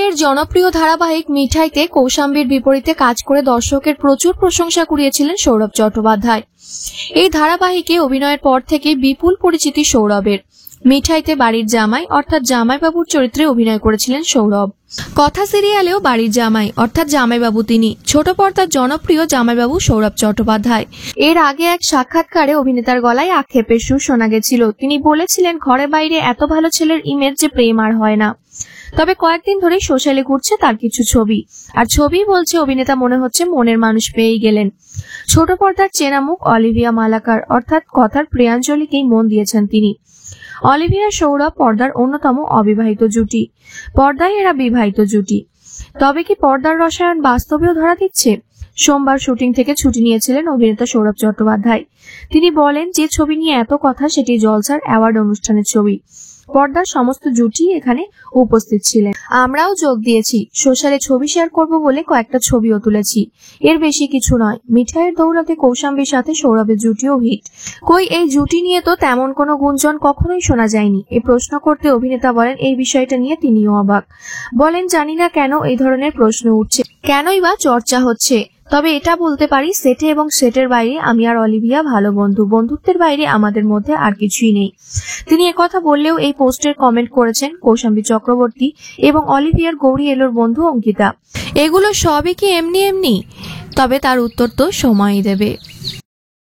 এর জনপ্রিয় ধারাবাহিক মিঠাইতে কৌশাম্বীর বিপরীতে কাজ করে দর্শকের প্রচুর প্রশংসা কুড়িয়েছিলেন সৌরভ চট্টোপাধ্যায়। এই ধারাবাহিকে অভিনয়ের পর থেকে বিপুল পরিচিতি সৌরভের। মিঠাইতে বাড়ির জামাই অর্থাৎ জামাইবাবুর চরিত্রে অভিনয় করেছিলেন সৌরভ। কথা সিরিয়ালেও বাড়ির জামাই অর্থাৎ জামাইবাবু তিনি। ছোট পর্দার জনপ্রিয় জামাইবাবু সৌরভ চট্টোপাধ্যায়। এর আগে এক সাক্ষাৎকারে অভিনেতার গলায় আক্ষেপের সুর শোনা গেছিল। তিনি বলেছিলেন, ঘরে বাইরে এত ভালো ছেলের ইমেজ যে প্রেম আর হয় না। তবে কয়েকদিন ধরেই সোশ্যালে ঘুরছে তার কিছু ছবি, আর ছবি বলছে অভিনেতা মনে হচ্ছে মনের মানুষ পেয়েই গেলেন। ছোট পর্দার চেনা মুখ অলিভিয়া মালাকার অর্থাৎ কথার প্রিয়াঞ্জলিকেই মন দিয়েছেন তিনি। অলিভিয়া সৌরভ পর্দার অন্যতম অবিবাহিত জুটি। পর্দায় এরা বিবাহিত জুটি। তবে কি পর্দার রসায়ন বাস্তবেও ধরা দিচ্ছে? সোমবার শুটিং থেকে ছুটি নিয়েছিলেন অভিনেতা সৌরভ চট্টোপাধ্যায়। তিনি বলেন, যে ছবি নিয়ে এত কথা সেটি জলসার অ্যাওয়ার্ড অনুষ্ঠানের ছবি। পর্দার সমস্ত জুটি এখানে উপস্থিত ছিলেন। আমরাও যোগ দিয়েছি। সোশ্যালে ছবি শেয়ার করব বলে কয়েকটা ছবিও তুলেছি। এর বেশি কিছু নয়। মিঠাইয়ের দৌলতে কৌশাম্বীর সাথে সৌরভের জুটিও হিট। কই এই জুটি নিয়ে তো তেমন কোনো গুঞ্জন কখনোই শোনা যায়নি। এই প্রশ্ন করতে অভিনেতা বলেন, এই বিষয়টা নিয়ে তিনিও অবাক। বলেন, জানি না কেন এই ধরনের প্রশ্ন উঠছে, কেনই বা চর্চা হচ্ছে। তবে এটা বলতে পারি, সেটে এবং সেটের বাইরে আমি আর অলিভিয়া ভালো বন্ধু। বন্ধুত্বের বাইরে আমাদের মধ্যে আর কিছুই নেই। তিনি একথা বললেও এই পোস্টের কমেন্ট করেছেন কৌশাম্বী চক্রবর্তী এবং অলিভিয়ার গৌরী এলোর বন্ধু অঙ্কিতা। এগুলো সবই কি এমনি? তবে তার উত্তর তো সময়ই দেবে।